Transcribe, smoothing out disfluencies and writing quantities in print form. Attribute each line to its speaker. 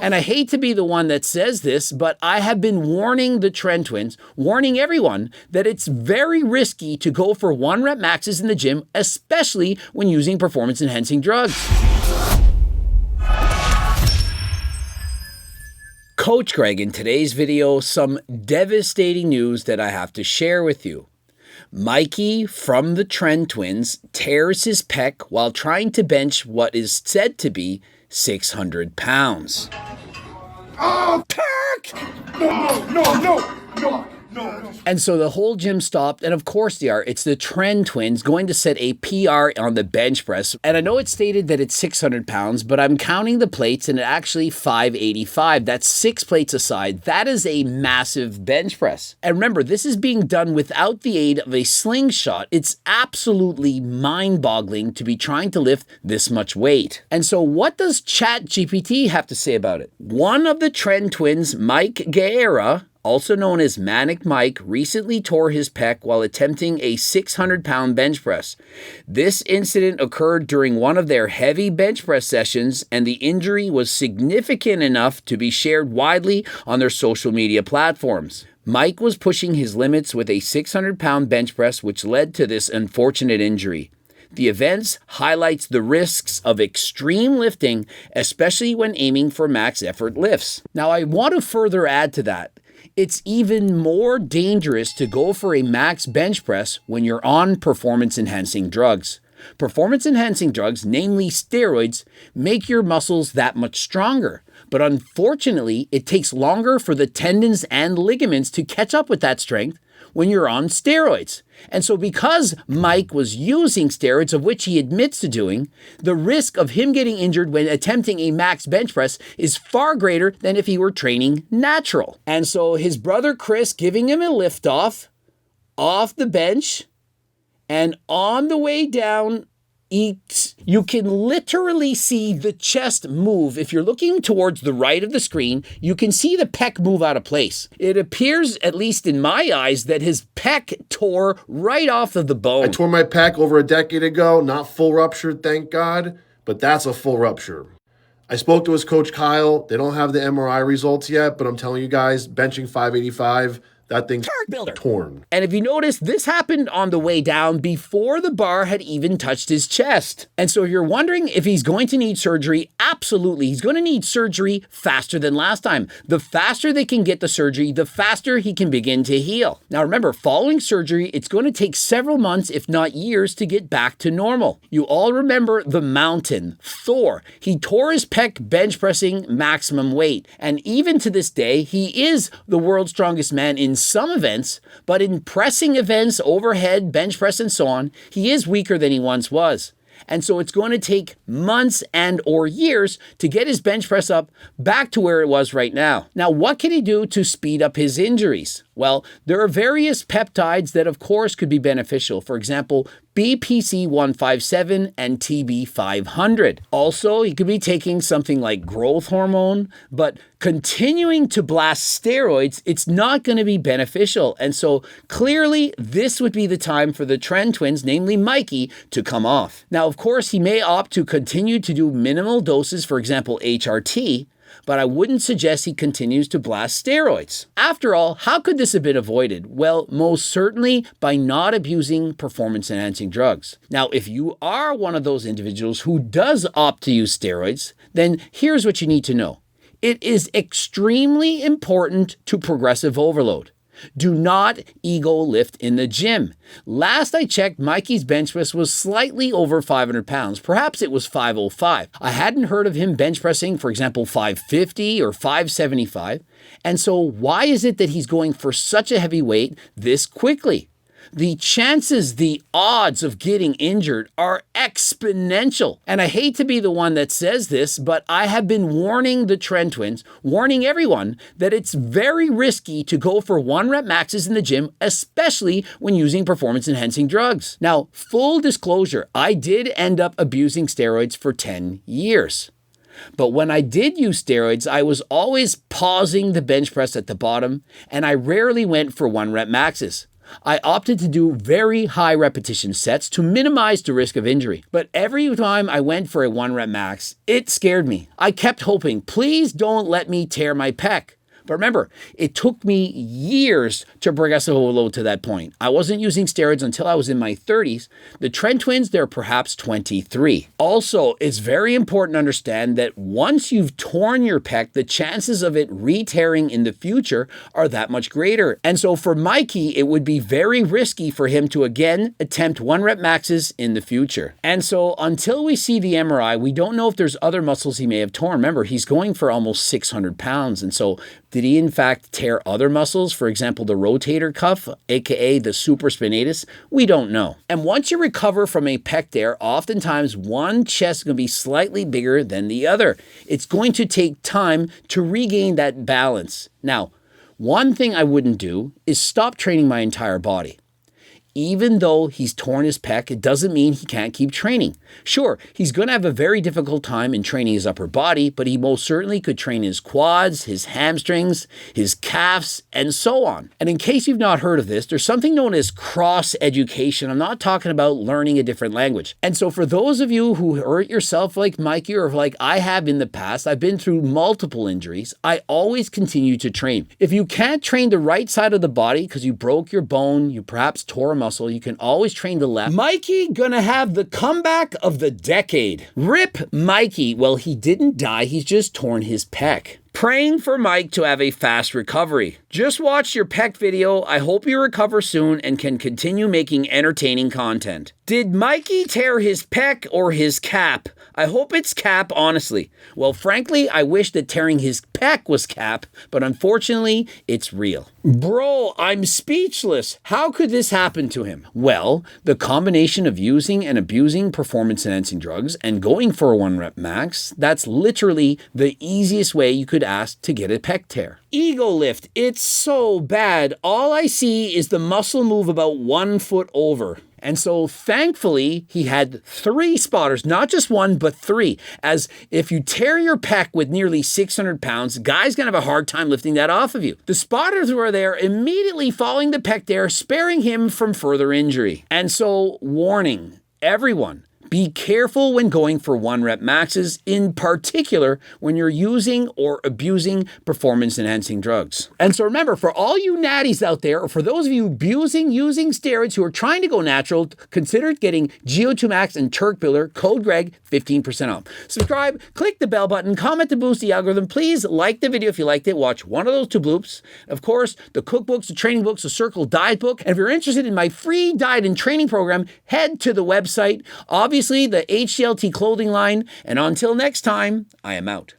Speaker 1: And I hate to be the one that says this, but I have been warning the Tren Twins, warning everyone that it's very risky to go for 1 rep maxes in the gym, especially when using performance-enhancing drugs. Coach Greg, in today's video, some devastating news that I have to share with you. Mikey from the Tren Twins tears his pec while trying to bench what is said to be 600 pounds.
Speaker 2: Oh, Kirk! No.
Speaker 1: And so the whole gym stopped, and of course they are. It's the Tren Twins going to set a PR on the bench press. And I know it's stated that it's 600 pounds, but I'm counting the plates, and it's actually 585. That's 6 plates aside. That is a massive bench press. And remember, this is being done without the aid of a slingshot. It's absolutely mind-boggling to be trying to lift this much weight. And so what does ChatGPT have to say about it? One of the Tren Twins, Mike Guerra, also known as Manic Mike, recently tore his pec while attempting a 600-pound bench press. This incident occurred during one of their heavy bench press sessions, and the injury was significant enough to be shared widely on their social media platforms. Mike was pushing his limits with a 600-pound bench press, which led to this unfortunate injury. The event highlights the risks of extreme lifting, especially when aiming for max effort lifts. Now, I want to further add to that. It's even more dangerous to go for a max bench press when you're on performance-enhancing drugs. Performance-enhancing drugs, namely steroids, make your muscles that much stronger. But unfortunately, it takes longer for the tendons and ligaments to catch up with that strength when you're on steroids. And so because Mike was using steroids, of which he admits to doing, the risk of him getting injured when attempting a max bench press is far greater than if he were training natural. And so his brother Chris giving him a lift off the bench, and on the way down, you can literally see the chest move. If you're looking towards the right of the screen, you can see the pec move out of place. It appears, at least in my eyes, that his pec tore right off of the bone.
Speaker 2: I tore my pec over a decade ago, not full rupture, thank God, but that's a full rupture. I spoke to his coach, Kyle. They don't have the MRI results yet, but I'm telling you guys, benching 585, that thing's torn.
Speaker 1: And if you notice, this happened on the way down before the bar had even touched his chest. And so if you're wondering if he's going to need surgery, absolutely. He's going to need surgery faster than last time. The faster they can get the surgery, the faster he can begin to heal. Now remember, following surgery, it's going to take several months, if not years, to get back to normal. You all remember the Mountain, Thor. He tore his pec bench pressing maximum weight. And even to this day, he is the world's strongest man in some events, but in pressing events, overhead, bench press, and so on, he is weaker than he once was. And so it's going to take months and or years to get his bench press up back to where it was right now. Now, what can he do to speed up his injuries? Well, there are various peptides that, of course, could be beneficial. For example, BPC 157 and TB 500. Also, he could be taking something like growth hormone, but continuing to blast steroids, it's not going to be beneficial. And so clearly, this would be the time for the Tren Twins, namely Mikey, to come off. Now, of course, he may opt to continue to do minimal doses, for example, HRT, but I wouldn't suggest he continues to blast steroids. After all, how could this have been avoided? Well, most certainly by not abusing performance-enhancing drugs. Now, if you are one of those individuals who does opt to use steroids, then here's what you need to know. It is extremely important to progressive overload. Do not ego lift in the gym. Last I checked, Mikey's bench press was slightly over 500 pounds. Perhaps it was 505. I hadn't heard of him bench pressing, for example, 550 or 575. And so why is it that he's going for such a heavy weight this quickly? The chances, the odds of getting injured are exponential. And I hate to be the one that says this, but I have been warning the Tren Twins, warning everyone that it's very risky to go for 1 rep maxes in the gym, especially when using performance-enhancing drugs. Now, full disclosure, I did end up abusing steroids for 10 years. But when I did use steroids, I was always pausing the bench press at the bottom, and I rarely went for 1 rep maxes. I opted to do very high repetition sets to minimize the risk of injury. But every time I went for a 1 rep max, it scared me. I kept hoping, please don't let me tear my pec. But remember, it took me years to progressively overload to that point. I wasn't using steroids until I was in my 30s. The Tren Twins, they're perhaps 23. Also, it's very important to understand that once you've torn your pec, the chances of it re-tearing in the future are that much greater. And so for Mikey, it would be very risky for him to again attempt 1 rep maxes in the future. And so until we see the MRI, we don't know if there's other muscles he may have torn. Remember, he's going for almost 600 pounds. And so did he in fact tear other muscles? For example, the rotator cuff, aka the supraspinatus? We don't know. And once you recover from a pec tear, oftentimes one chest is going to be slightly bigger than the other. It's going to take time to regain that balance. Now, one thing I wouldn't do is stop training my entire body. Even though he's torn his pec, it doesn't mean he can't keep training. Sure, he's going to have a very difficult time in training his upper body, but he most certainly could train his quads, his hamstrings, his calves, and so on. And in case you've not heard of this, there's something known as cross-education. I'm not talking about learning a different language. And so for those of you who hurt yourself like Mikey or like I have in the past, I've been through multiple injuries, I always continue to train. If you can't train the right side of the body because you broke your bone, you perhaps tore a muscle, you can always train the left. Mikey gonna have the comeback of the decade. Rip Mikey. Well, he didn't die, he's just torn his pec. Praying for Mike to have a fast recovery. Just watched your pec video. I hope you recover soon and can continue making entertaining content. Did Mikey tear his pec or his cap? I hope it's cap, honestly. Well, frankly, I wish that tearing his pec was cap, but unfortunately, it's real. Bro, I'm speechless. How could this happen to him? Well, the combination of using and abusing performance-enhancing drugs and going for a 1 rep max, that's literally the easiest way you could ask to get a pec tear. Ego lift, it's so bad. All I see is the muscle move about 1 foot over. And so thankfully, he had 3 spotters, not just 1, but 3. As if you tear your pec with nearly 600 pounds, the guy's gonna have a hard time lifting that off of you. The spotters were there immediately following the pec tear, sparing him from further injury. And so, warning, everyone, be careful when going for 1 rep maxes, in particular when you're using or abusing performance-enhancing drugs. And so remember, for all you natties out there, or for those of you abusing, using steroids who are trying to go natural, consider getting GO2 Max and Turk Builder, code Greg, 15% off. Subscribe, click the bell button, comment to boost the algorithm. Please like the video if you liked it. Watch one of those 2 bloops. Of course, the cookbooks, the training books, the Circle Diet book. And if you're interested in my free diet and training program, head to the website. Obviously, the HCLT clothing line. And until next time, I am out.